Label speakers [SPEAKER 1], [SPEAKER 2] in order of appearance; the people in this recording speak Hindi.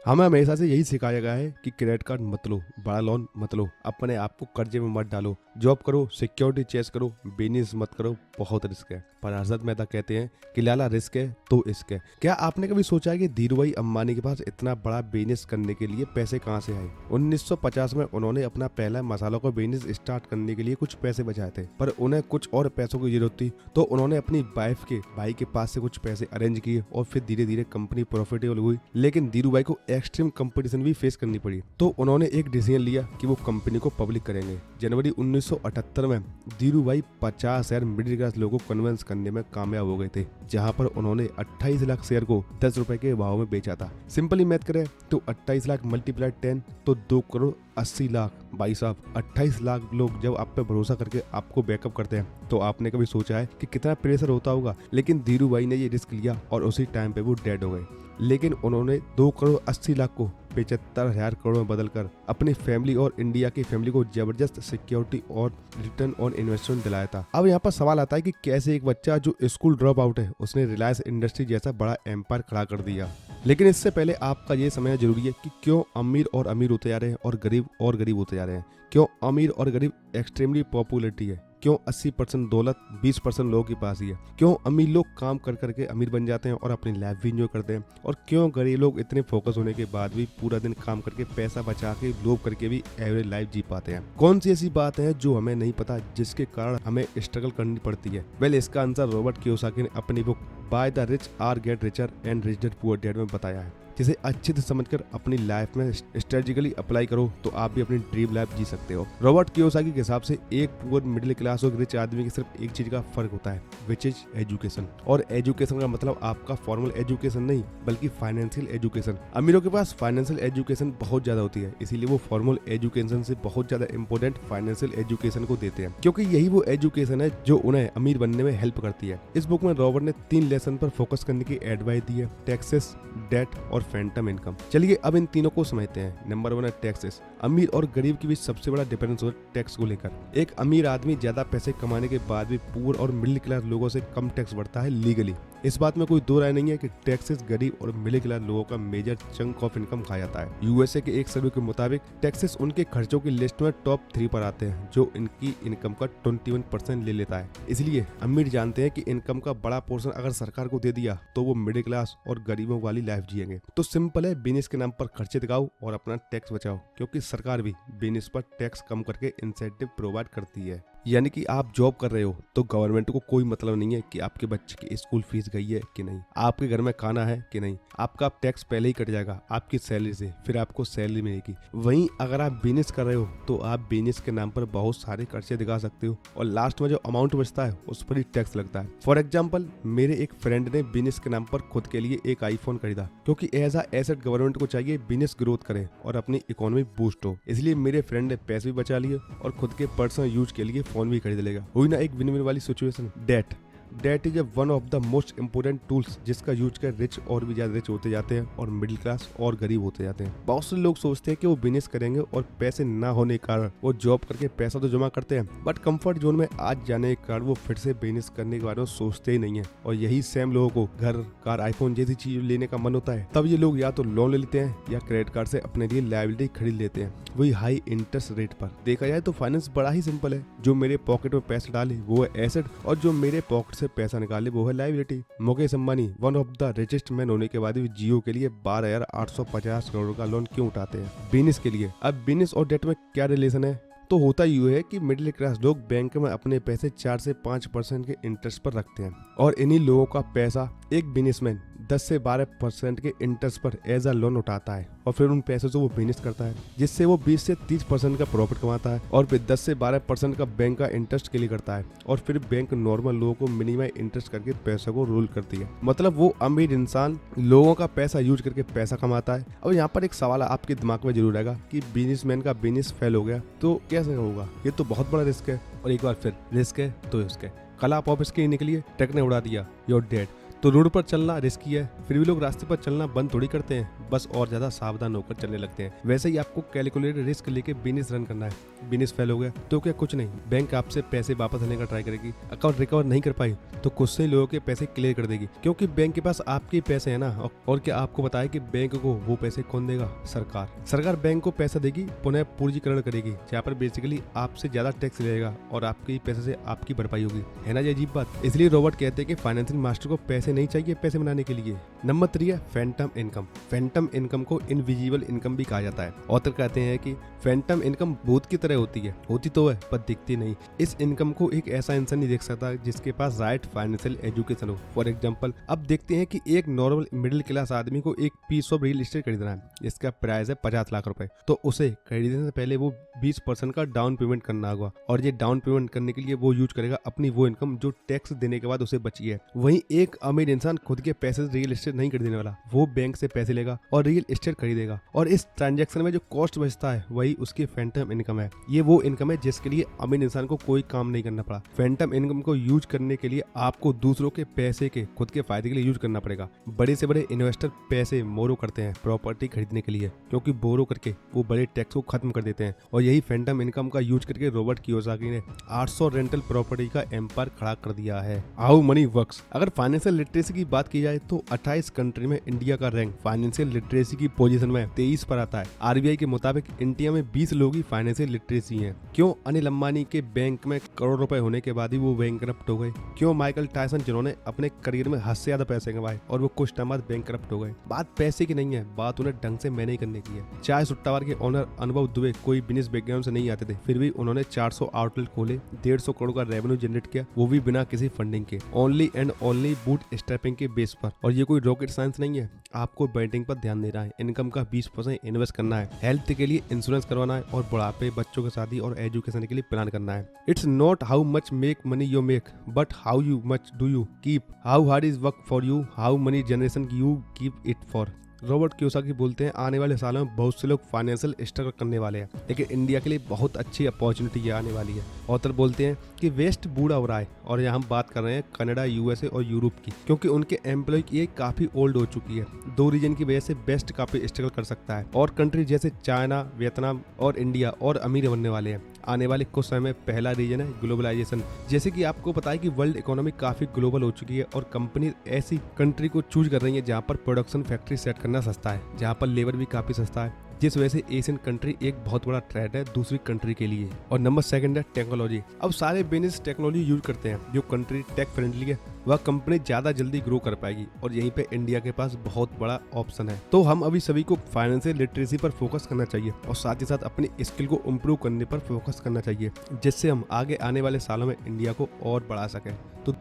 [SPEAKER 1] हमें हमेशा से यही सिखाया गया है कि क्रेडिट कार्ड मत लो, बड़ा लोन मत लो, अपने आप को कर्जे में मत डालो, जॉब करो, सिक्योरिटी चेस करो, बिजनेस मत करो, बहुत रिस्क है। पर हर्षद मेहता कहते हैं कि लाला रिस्क है तो इश्क है। क्या आपने कभी सोचा है कि धीरूभाई अंबानी के पास इतना बड़ा बिजनेस करने के लिए पैसे कहाँ से आए? 1950 में उन्होंने अपना पहला मसालों का बिजनेस स्टार्ट करने के लिए कुछ पैसे बचाए थे, पर उन्हें कुछ और पैसों की जरूरत थी, तो उन्होंने अपनी वाइफ के भाई के पास से कुछ पैसे अरेंज किए और फिर धीरे धीरे कंपनी प्रॉफिटेबल हुई। लेकिन धीरूभाई को एक्सट्रीम कंपटीशन भी फेस करनी पड़ी, तो उन्होंने एक डिसीजन लिया कि वो कंपनी को पब्लिक करेंगे। जनवरी 1978 में धीरूभाई 50 शेयर मिडिल क्लास लोगों को कन्विंस करने में कामयाब हो गए थे, जहां पर उन्होंने 28 लाख शेयर को 10 रुपए के भाव में बेचा था। सिंपली मैथ करें तो 28 लाख मल्टीप्लाई 10 तो 2 करोड़ 80 लाख। भाई साहब, 28 लाख लोग जब आप पे भरोसा करके आपको बैकअप करते हैं तो आपने कभी सोचा है कि कितना प्रेशर होता होगा? लेकिन धीरूभाई ने ये रिस्क लिया और उसी टाइम पे वो डेड हो गए। लेकिन उन्होंने 2 करोड़ 80 लाख को 75,000 करोड़ में बदलकर अपनी फैमिली और इंडिया की फैमिली को जबरदस्त सिक्योरिटी और रिटर्न ऑन इन्वेस्टमेंट दिलाया था। अब यहाँ पर सवाल आता है कि कैसे एक बच्चा जो स्कूल ड्रॉप आउट है उसने रिलायंस इंडस्ट्री जैसा बड़ा एम्पायर खड़ा कर दिया। लेकिन इससे पहले आपका ये समझना जरूरी है कि क्यों अमीर और अमीर होते जा रहे हैं और गरीब होते जा रहे हैं। क्यों अमीर और गरीब एक्सट्रीमली पॉपुलरिटी है? क्यों 80% दौलत 20% लोगों के पास ही है? क्यों अमीर लोग काम कर करके अमीर बन जाते हैं और अपनी लाइफ भी इंजॉय करते हैं, और क्यों गरीब लोग इतने फोकस होने के बाद भी पूरा दिन काम करके पैसा बचा के लोभ करके भी एवरेज लाइफ जी पाते हैं? कौन सी ऐसी बात है जो हमें नहीं पता जिसके कारण हमें स्ट्रगल करनी पड़ती है? वेल, इसका आंसर रॉबर्ट कियोसाकी ने अपनी book by the rich are get richer and rich dad poor dad में बताया है, जिसे अच्छे से समझकर अपनी लाइफ में स्ट्रेटेजिकली अप्लाई करो तो आप भी अपनी ड्रीम लाइफ जी सकते हो। रॉबर्ट कियोसाकी के हिसाब से एक पुअर, मिडिल क्लास और रिच आदमी की सिर्फ एक चीज का फर्क होता है, विच इज एजुकेशन। और एजुकेशन का मतलब आपका फॉर्मल एजुकेशन नहीं, बल्कि फाइनेंशियल एजुकेशन। अमीरों के पास फाइनेंशियल एजुकेशन बहुत ज्यादा होती है, इसीलिए वो फॉर्मल एजुकेशन से बहुत ज्यादा इंपॉर्टेंट फाइनेंशियल एजुकेशन को देते हैं, क्योंकि यही वो एजुकेशन है जो उन्हें अमीर बनने में हेल्प करती है। इस बुक में रॉबर्ट ने 3 लेसन पर फोकस करने की एडवाइस दी है: टैक्सेस, डेट और फैंटम इनकम। चलिए अब इन तीनों को समझते हैं। नंबर 1 है टैक्सेस। अमीर और गरीब के बीच सबसे बड़ा डिफरेंस होता है टैक्स को लेकर। एक अमीर आदमी ज्यादा पैसे कमाने के बाद भी पुअर और मिडिल क्लास लोगों से कम टैक्स बढ़ता है लीगली। इस बात में कोई दो राय नहीं है कि टैक्सेस गरीब और मिडिल क्लास लोगों का मेजर चंक ऑफ इनकम खा जाता है। यूएसए के एक सर्वे के मुताबिक टैक्सेस उनके खर्चों की लिस्ट में टॉप 3 पर आते हैं, जो इनकी इनकम का 21% ले लेता है। इसलिए अमीर जानते हैं कि इनकम का बड़ा पोर्शन अगर सरकार को दे दिया तो वो मिडिल क्लास और गरीबों वाली लाइफ जिएंगे। तो सिंपल है, बिजनेस के नाम पर खर्चे दिखाओ और अपना टैक्स बचाओ, क्योंकि सरकार भी बिजनेस पर टैक्स कम करके इंसेंटिव प्रोवाइड करती है। यानी कि आप जॉब कर रहे हो तो गवर्नमेंट को कोई मतलब नहीं है कि आपके बच्चे की स्कूल फीस गई है कि नहीं, आपके घर में खाना है कि नहीं। आपका टैक्स पहले ही कट जाएगा आपकी सैलरी से, फिर आपको सैलरी मिलेगी। वहीं अगर आप बिजनेस कर रहे हो तो आप बिजनेस के नाम पर बहुत सारे खर्चे दिखा सकते हो और लास्ट में जो अमाउंट बचता है उस पर ही टैक्स लगता है। फॉर एग्जाम्पल, मेरे एक फ्रेंड ने बिजनेस के नाम पर खुद के लिए एक आईफोन खरीदा, क्योंकि एज अ एसेट गवर्नमेंट को चाहिए बिजनेस ग्रोथ करे और अपनी इकोनॉमी बूस्ट हो। इसलिए मेरे फ्रेंड ने पैसे भी बचा लिए और खुद के पर्सनल यूज के लिए फोन भी खरीद लेगा। हुई ना एक विन विन वाली situation. Debt is one of the most important tools जिसका यूज कर रिच और भी ज्यादा रिच होते जाते हैं और मिडिल क्लास और गरीब होते जाते हैं। बहुत से लोग सोचते हैं कि वो बिजनेस करेंगे और पैसे ना होने के कारण वो जॉब करके पैसा तो जमा करते हैं, बट कंफर्ट जोन में आज जाने के कारण वो फिर से बिजनेस करने के बारे में सोचते ही नहीं है। और यही सेम लोगों को घर, कार, आईफोन जैसी चीज लेने का मन होता है, तब ये लोग या तो लोन ले लेते हैं या क्रेडिट कार्ड से अपने लिए लायबिलिटी खरीद लेते हैं, वही हाई इंटरेस्ट रेट पर। देखा जाए तो फाइनेंस बड़ा ही सिंपल है, जो मेरे पॉकेट में पैसे डाले वो है एसेट और जो मेरे पॉकेट से पैसा निकाले वो है liability. Mukesh Ambani one of the richest man होने के बाद भी जियो के लिए 12,850 करोड़ का लोन क्यों उठाते हैं? बिजनेस के लिए। अब बिजनेस और डेट में क्या रिलेशन है? तो होता यूँ है कि मिडिल क्लास लोग बैंक में अपने पैसे 4 से 5% के इंटरेस्ट पर रखते हैं और इन्हीं लोगों का पैसा एक बिजनेसमैन 10 से 12% के इंटरेस्ट पर एज अ लोन उठाता है और फिर उन पैसों से वो बिजनेस करता है, जिससे वो 20 से 30% का प्रॉफिट कमाता है और फिर 10 से 12% का बैंक का इंटरेस्ट के लिए करता है और फिर बैंक नॉर्मल लोगों को मिनिमम इंटरेस्ट करके पैसों को रोल करती है। मतलब वो अमीर इंसान लोगों का पैसा यूज करके पैसा कमाता है। अब यहाँ पर एक सवाल आपके दिमाग में जरूर आएगा कि बिजनेसमैन का बिजनेस फेल हो गया तो कैसे होगा? ये तो बहुत बड़ा रिस्क है। और एक बार फिर रिस्क है तो रिस्क है। कल आप ऑफिस के लिए निकलिए, ट्रक ने उड़ा दिया, योर डेड। तो रोड पर चलना रिस्की है, फिर भी लोग रास्ते पर चलना बंद थोड़ी करते हैं, बस और ज्यादा सावधान होकर चलने लगते हैं। वैसे ही आपको कैलकुलेटेड रिस्क लेके बिजनेस रन करना है। बिजनेस फेल हो गया तो क्या कुछ नहीं, बैंक आपसे पैसे वापस लेने का ट्राई करेगी। अकाउंट रिकवर नहीं कर पाई तो कुछ से लोगों के पैसे क्लियर कर देगी, क्योंकि बैंक के पास आपके पैसे है ना। और क्या आपको बताया कि बैंक को वो पैसे कौन देगा? सरकार बैंक को पैसा देगी, पुनः पूंजीकरण करेगी, जहाँ पर बेसिकली आपसे ज्यादा टैक्स लेगा और आपके पैसे से आपकी भरपाई होगी। है ना ये अजीब बात? इसलिए रॉबर्ट कहते हैं कि फाइनेंशियल मास्टर को पैसे नहीं चाहिए पैसे बनाने के लिए। नंबर 3 है फैंटम इनकम। फैंटम इनकम को इनविजिबल इनकम भी कहा जाता है। ऑथर कहते हैं कि फैंटम इनकम भूत की तरह होती तो है पर दिखती नहीं। इस इनकम को एक ऐसा इंसान नहीं देख सकता जिसके पास राइट फाइनेंशियल एजुकेशन हो। फॉर एग्जांपल, अब देखते हैं कि एक नॉर्मल मिडिल क्लास आदमी को एक पीस ऑफ रियल एस्टेट खरीदना है, इसका प्राइस है 50 लाख रुपए। तो उसे खरीदने से पहले वो 20% का डाउन पेमेंट करना होगा, और ये डाउन पेमेंट करने के लिए वो यूज करेगा अपनी वो इनकम जो टैक्स देने के बाद उसे बची है। वहीं एक अमीर इंसान खुद के पैसे से रियल एस्टेट नहीं खरीदने वाला, वो बैंक से पैसे लेगा और रियल एस्टेट खरीदेगा, और इस ट्रांजैक्शन में जो कॉस्ट बचता है वही उसकी फैंटम इनकम है। ये वो इनकम है जिसके लिए अमीर इंसान को कोई काम नहीं करना पड़ा। फैंटम इनकम को यूज करने के लिए आपको दूसरों के पैसे के खुद के फायदे के लिए यूज करना पड़ेगा। बड़े से बड़े इन्वेस्टर पैसे मोरो करते हैं प्रॉपर्टी खरीदने के लिए, क्योंकि बोरो करके वो बड़े टैक्स को खत्म कर देते हैं। और यही फैंटम इनकम का यूज करके रॉबर्ट कियोसाकी ने 800 रेंटल प्रॉपर्टी का एम्पायर खड़ा कर दिया है। How many works. अगर फाइनेंशियल लिटरेसी की बात की जाए तो 28 कंट्री में इंडिया का रैंक फाइनेंशियल लिटरेसी की पोजीशन में 23 पर आता है। आरबीआई के मुताबिक इंडिया में 20 लोग ही फाइनेंशियल लिटरेसी हैं। क्यों अनिल अंबानी के बैंक में करोड़ रुपए होने के बाद ही वो बैंकरप्ट हो गए? क्यों माइकल टायसन जिन्होंने अपने करियर में हद से ज्यादा पैसे कमाए और वो कुछ टाइम बाद बैंकरप्ट हो गए? बात पैसे की नहीं है, बात उन्हें ढंग से मैनेज करने की है। चाय सुट्टा बार के ओनर अनुभव दुबे कोई बिजनेस बैकग्राउंड से नहीं आते थे, फिर भी उन्होंने 400 आउटलेट खोले, 150 करोड़ का रेवेन्यू जनरेट किया, वो भी बिना किसी फंडिंग के, only and only boot strapping के बेस पर। और ये कोई रॉकेट साइंस नहीं है, आपको बैटिंग पर ध्यान देना है, इनकम का 20% इन्वेस्ट करना है, हेल्थ के लिए इंश्योरेंस करवाना है, और बुढ़ापे, बच्चों की शादी और एजुकेशन के लिए प्लान करना है। It's not how much make money you make, but how you much do you keep, how hard is work for you, how many generation you keep it for. Robert Kiyosaki बोलते हैं आने वाले सालों में बहुत से लोग फाइनेंशियल स्ट्रगल करने वाले हैं, लेकिन इंडिया के लिए बहुत अच्छी अपॉर्चुनिटी आने वाली है। ऑथर बोलते हैं कि वेस्ट बूढ़ा हो रहा है, और यहाँ हम बात कर रहे हैं कनाडा, यूएसए और यूरोप की, क्योंकि उनके एम्प्लॉय की एज काफी ओल्ड हो चुकी है। 2 रीजन की वजह से बेस्ट काफी स्ट्रगल कर सकता है, और कंट्री जैसे चाइना, वियतनाम और इंडिया और अमीर बनने वाले हैं आने वाले कुछ समय में। पहला रीजन है ग्लोबलाइजेशन। जैसे कि आपको पता है कि वर्ल्ड इकोनॉमी काफी ग्लोबल हो चुकी है, और कंपनी ऐसी कंट्री को चूज कर रही है जहाँ पर प्रोडक्शन फैक्ट्री सेट करना सस्ता है, जहाँ पर लेबर भी काफी सस्ता है, जिस वजह से एशियन कंट्री एक बहुत बड़ा थ्रेट है दूसरी कंट्री के लिए। और नंबर 2 है टेक्नोलॉजी। अब सारे बिजनेस टेक्नोलॉजी यूज करते हैं। जो कंट्री टेक फ्रेंडली है वह कंपनी ज्यादा जल्दी ग्रो कर पाएगी, और यहीं पे इंडिया के पास बहुत बड़ा ऑप्शन है। तो हम अभी सभी को फाइनेंशियल लिटरेसी पर फोकस करना चाहिए, और साथ ही साथ अपनी स्किल को इम्प्रूव करने पर फोकस करना चाहिए, जिससे हम आगे आने वाले सालों में इंडिया को और बढ़ा सकें। तो